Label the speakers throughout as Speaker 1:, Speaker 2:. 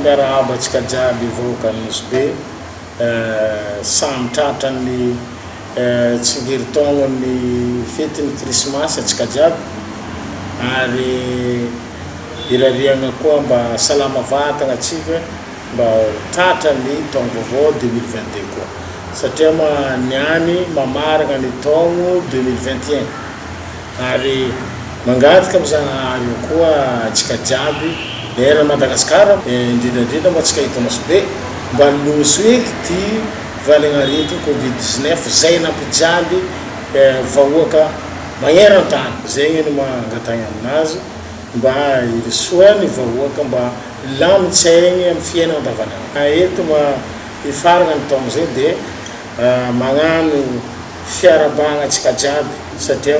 Speaker 1: miarahaba atsika jiaby voaka nosy be samy tratran'ny tsingerin-taonany fetin'ny krismasy atsika jiaby ary irariagna koa mba salama vatagna atsika mba tratran'ny taogno vaovao 2022 koa satria niany mamaragna ny taogno 2021 ary mangataka am'zagnahary io koa atsika jiaby era Madagasikara indrindrandrindra mba atsika hitanosy be mba loso eky ty valignaretiny covid-19 zay nampijaly vahoaka magneran-tany zegny ny mangatagna aminazy mba irisoany vahoaka mba lamintsaigny amin'ny fiainana andavanandro eto ifaragna ny taogno zegny de magnano fiarabagna atsika jiaby satria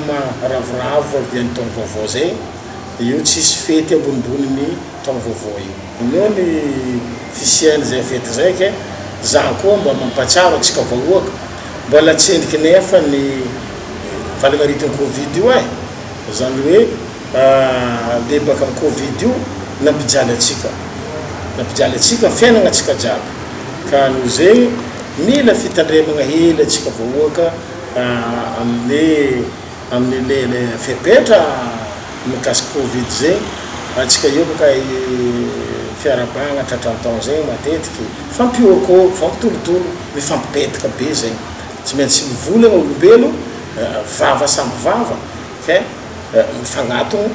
Speaker 1: ravoravo avian'ny taogno vaovao zay io tsisy fety ambonimbony ny taogno vaovao io neo ny fisiany zay fety zay ke za koa mba mampatsaro atsika vahoaka mbola tsendriky nefa ny valignaritiny covid io zany hoe le baka amin'ny covid io nampijaly atsika fiainagna atsika jiaby ka noho zegny mila fitandremagna hely atsika vahoaka amin'ny le fepetra mikasiky covid zegny atsika io baka fiarabagna tratran-taogno zegny matetiky fampiôkôko fampitolotolo mifampipetaka be zegny tsy maintsy mivolagna olombelo vava samby vava ke mifagnatogno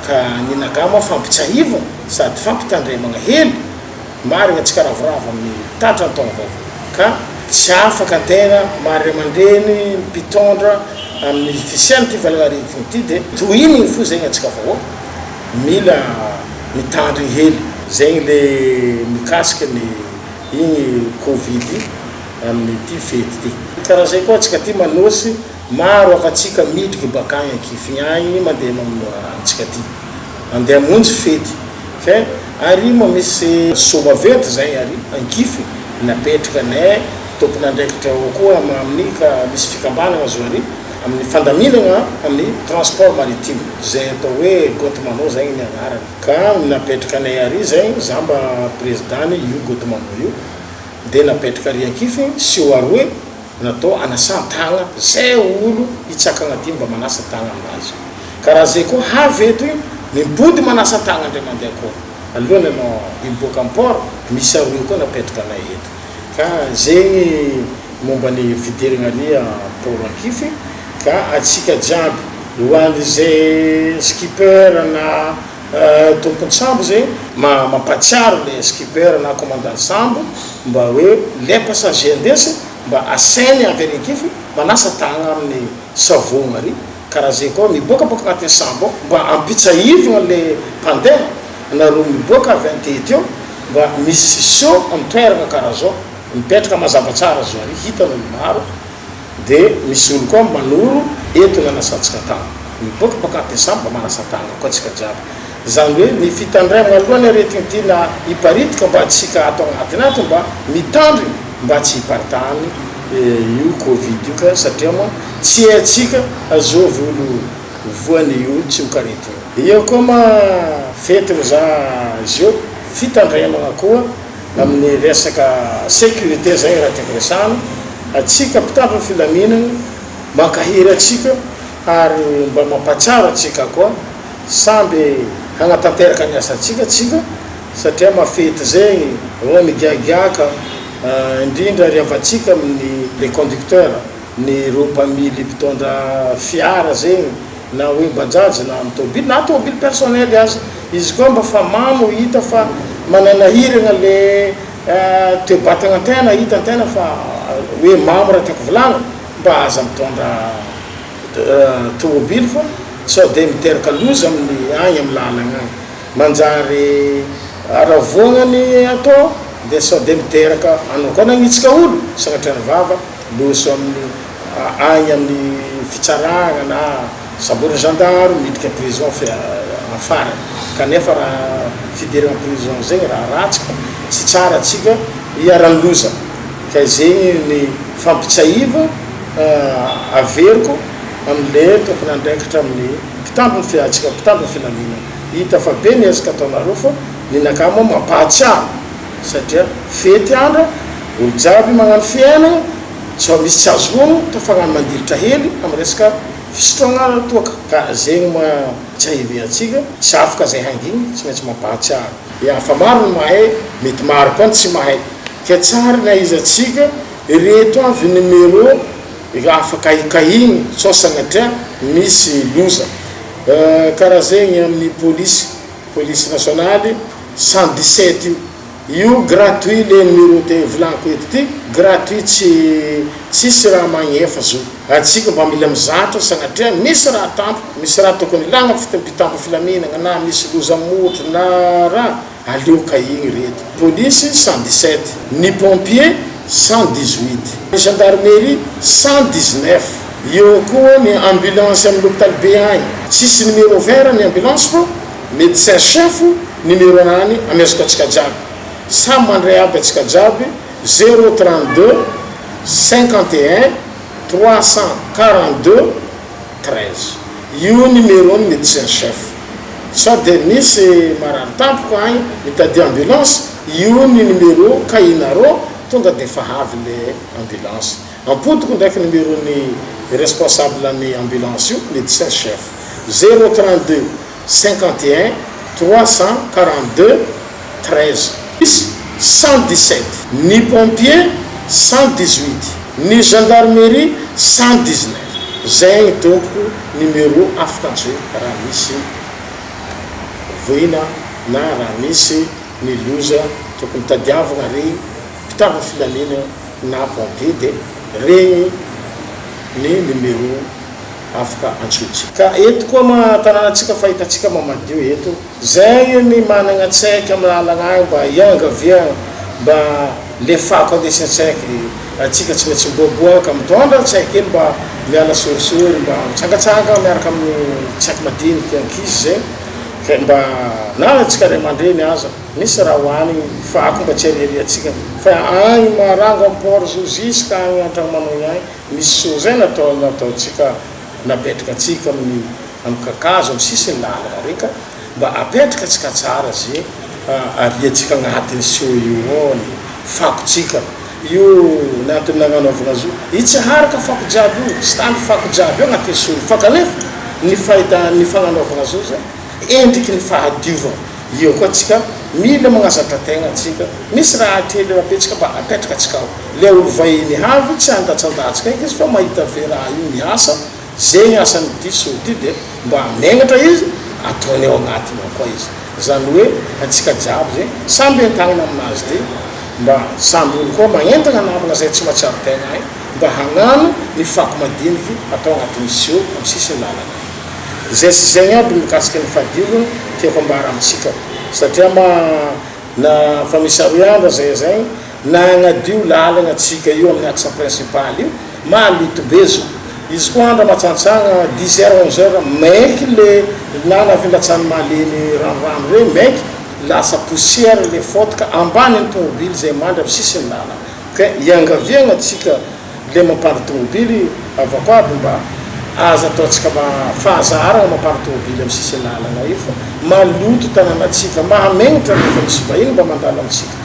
Speaker 1: ka ninagama fampitsahivagna sady fampitandremagna hely marigna atsika ravoravo amin'ny tratran-taogno vaovao ka tsy afaka antegna mary aman-dreny mpitondra amin'ny fisiany ty valignaretiny ty de tohinigny fo zegny atsika vahoaka mila mitandrigny hely zegny le mikasiky ny igny covid amin'ny ty fety ty karaha zay koa atsika ty manosy maro afatsika midriky bakagny ankifigny agny mandeha atsika ty andeha monjy fety ke ary misy somavety zay ary ankify napetraka nay tompon'andraikitra koa amin'ny ka misy fikambanagna zo ary amin'ny fandaminagna amin'ny transport maritime zay atao hoe Gotmano zay ny agnarany ka napetraka nay ary zay zamba président io Gotmano io de napetraka ary ankify sy oary hoe natao anasantagna zay olo hitsakagna ty mba manasa tagna aminazy karaha zay koa haveto mibody manasa tagna andre mandeha koa alohany anao miboaka amport misy aroy koa napetraka nay eto ka zegny momba ny fidirigna ary port ankify ka atsika jiaby hoan'ny zay skipper na tompony sambo zegny mampatsiaro le skipper na commandant sambo mba hoe le passager andesy mba asainy avy ary ankify manasa tagna amin'ny savogna ary karaha zay koa miboakaboaka agnatin'ny sambo mba ampitsahivagna le mpandeha naro miboaka avy antety eo mba misy so amin'ny toeragna karaha zao mipetraka mazava tsara zo ary hitan'olo maro de misy olo koa manoro eto nanasatsika tagna miboakaboaka agnatin'ny sambo mba manasa tagna koa atsika jiaby zany hoe ny fitandremagna alohany aretigny ty na hiparitika mba atsika atao agnatiny ato mba mitandriny mba tsy hiparitany io covid io ka satria tsy atsika azovy olo voany io tsy mikaretigny io koa fety za zio fitandremagna koa amin'ny resaka sécurité zay raha tiako resana atsika mpitandro ny filaminagna mankahiry atsika ary mba mampatsaro atsika koa samby hagnatanteraka ny asa atsika satria mafety zegny migiagiaka indrindra ary avatsika amin'ny le conducteur ny ro mpamily mpitondra fiara zegny na hoe bajazy na tôbily personnel azy izy koa mba fa mamo hita fa mananahiragna le toebatagna antena hita antena fa hoe mamo raha tiako volagna mba aza mitondra tômobily fa sao de miteraka loza amin'ny agny amin'ny lalagna agny manjary aravognany atao de sao de miteraka anao koa nagnitsika olo sagnatrany vava loso amin'ny agny amin'ny fitsaragna na sabory gendarme midika prison afara kanefa raha fidiragna prison zegny raha ratsika tsy tsara atsika hiarany loza ka zegny ny fampitsahiva averiko am'le tompon'andraikitra amin'ny mpitandro ny fiatsika mpitandro ny filaminana hita fa be niezaka ataonareo fa ninakamo mampahatsiaro satria fety andro olo jiaby magnano fiainana tsy misy tsy azono tafagnano mandilitra hely amin'ny resaka fisotroagna toaka ka zegny ma tsy ahiviatsika tsy afaka zay hanginy tsy maintsy mampahatsiaro fa maro ny mahay mety maro koa tsy mahay ka tsara na izy atsika reto avy numéro afaka ikahiny sao sagnatria misy loza karaha zegny amin'ny police nationale 117 io gratuit le numéro te volaniko eto ty gratuit tsisy raha magnefa zo atsika mba mila mizatra sagnatria misy raha tampo misy raha tokony ilagna mpitampo filaminana na misy loza motro na raha aleo kahigny reto police 117 ny pompier 118 ny gendarmerie 119 io koa ny ambulance amin'ny hôpital be agny tsisy numéro vert ny ambulance fo médecin chef numéro anany amezako atsika jiaby samy mandray aby atsika jiaby 032 51 342 13 io numéro ny médecin chef sady misy marary tampoka agny mitady ambulance io ny numéro kainarô tonga de fa havy le ambulance ampodiko ndraiky numéro ny responsable ny ambulance io médecin chef 032 51 342 13 117 ny pompier 118 ny gendarmerie 119 zay ny tompoko numéro afaka antsoe raha misy voina na raha misy ny loza tokony tadiavagna regny mpitava filamina na pompier de regny ny numéro afaka antsoitsika ka eto koa matanànatsika fahitatsika mamadio eto zay ny managna tsaiky amin'ny lalagna mba iangaviagna mba le fako andesintsaiky atsika tsy maintsy miboaboaka mitondra tsaiky ely mba miala sorisory mba mitsangatsanga miaraka amin'ny tsaiky madiniky ankizy zay ka mba na atsika ray aman-dreny aza misy raha hoany fako mba tsy ariary atsika fa agny marango amin'ny port zo jusque agny antragno manogny agny misy so zay nataotsika napetraka atsika amin'ny kakazo amin'ny sisiny lalana reka mba apetraka atsika tsara zay ariatsika agnatiny so io ny fakotsika io natony nagnanaovana zo i tsy haraka fako jiaby io tsy tany fako jiaby io agnatiny so fa kanefa ny fahita ny fagnanaovana zo zay endriky ny fahadiova io koa tsika mila magnazatra tegna atsika misy raha atrely apetsika mba apetraka atsika ao le olo vahiny havy tsy andatsandatsika eky izy fa mahita ve raha io miasa zegny asany ty so ty de mba megnatra izy ataony ao agnatiny ao koa izy zany hoe atsika jiaby zay samby an-tagnana aminazy ty mba samby olo koa magnentagna namagna zay tsy mahatsiaro tegna ay mba hagnano ny fako madiniky atao agnatiny sio amin'ny sisiny lalana zay sy zegny aby mikasiky ny fahadiovana tiako ambara amitsika satria na fa misy aroiandra zay na agnadio lalagna atsika io amin'ny axe principal io malito be zo izy koa andra matsantsagna 10 heures 11 heures maiky le na navindratsany maleny ranorano reny maiky lasa poussière le fotaka ambaniny tomobily zay mandry amin'ny sisiny lalana ka iangaviagna atsika le mampandry tomobily avako aby mba aza ataotsika fahazaragna mampandry tomobily amin'ny sisiny lalana io fa maloto tanànatsika mahamenatra rehefa misy vahiny mba mandalo amitsika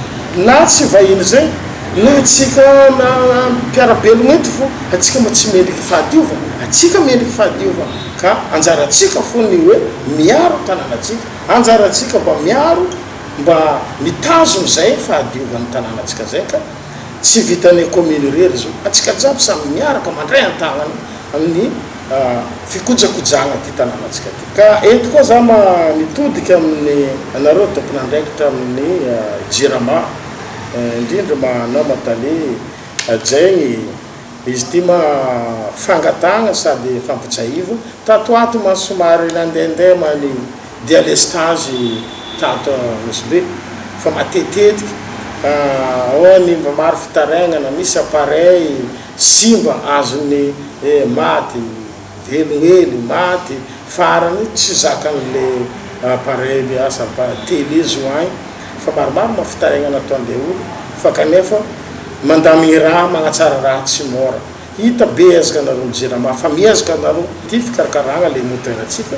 Speaker 1: na tsy vahiny zay na atsika mpiarabelogna eto fo atsika mba tsy mendriky fahadiova atsika mendriky fahadiova ka anjaratsika fo ny hoe miaro tanànatsika anjaratsika mba miaro mba mitazony zay fahadiovan'ny tanànatsika zay ka tsy vitany commune rery zo atsika jiaby samy miaraka mandray an-tagnana amin'ny fikojakojagna ty tanànatsika ty ka eto koa za mitodika amin'ny anareo tomponandraikitra amin'ny jirama indrindra manao mataly jaigny izy ty fangatagna sady fampitsahiva tatoato somary nandehandeha many dialestage tato misy be fa matetetiky oany mba maro fitaragnana misy appareil simba azony maty velognely maty farany tsy zakan'le appareil miasa télé zo agny fa maromaro mafitaragnana ataon'le olo fa kanefa mandamigny raha magnatsara raha tsy mora hita be ezaka anareo mijirama fa miezaka anareo ty fikarakaragna le moteur atsika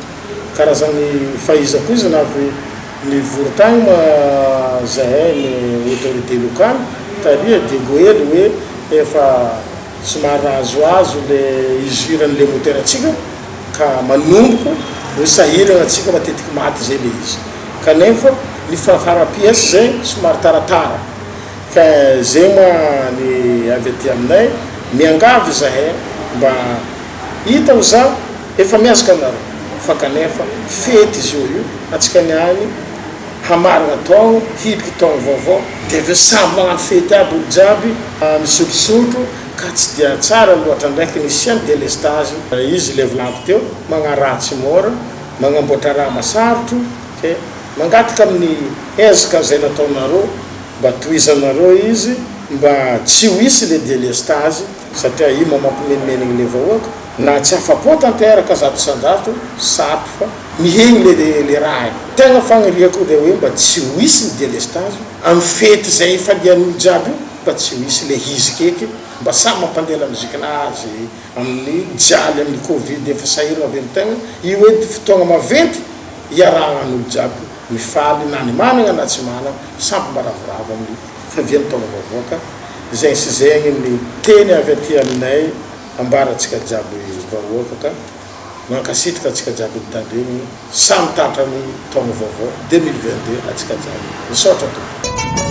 Speaker 1: karazany faizako izy na avy ny vorotany zahay ny autorité locale taria degoely hoe efa somary azoazo le izuran'le moteur atsika ka manomboko ho sahirana atsika matetiky maty zay le izy kanefa ny fafarapiasy zay somary taratara ka zay moa ny avy aty aminay miangavy zahay mba hita ho za efa miazaka anareo fa kanefa fety izy io atsika niany hamarina taogno hipiky taogno vaovao de aveo samby magnano fety aby olo jiaby misotrosotro ka tsy dia tsara loatra ndraiky nisy any délestage izy le volaniko teo magnaratsy mora magnamboatra raha masarotro ke mangataka amin'ny ezaka zay nataonareo mba toizanareo izy mba tsy ho isy le délestage satria io mampimenimeny le vahoaka na tsy afapo tanteraka zato sanjato sato fa mihegny le raha tegna fagniriako le hoe mba tsy ho isy ny délestage amin'ny fety zay falian'olo jiaby io mba tsy ho isy le izy keky mba samy mampandeha lamozikinazy amin'ny jialy amin'ny covid efa sahirana avy tegna io hoe fotoagna maventy iaragnan'olo jiaby mifaly na ny managna na tsy managna sampy mba ravoravo amin'ny favian'ny taogna vaovaoka zay sy zegny ny teny avy aty aminay ambaratsika jiaby vahoaka ka mankasitraka atsika jiaby mitandregny samy tatrany taogna vaovao 2022 atsika jiaby misaotra to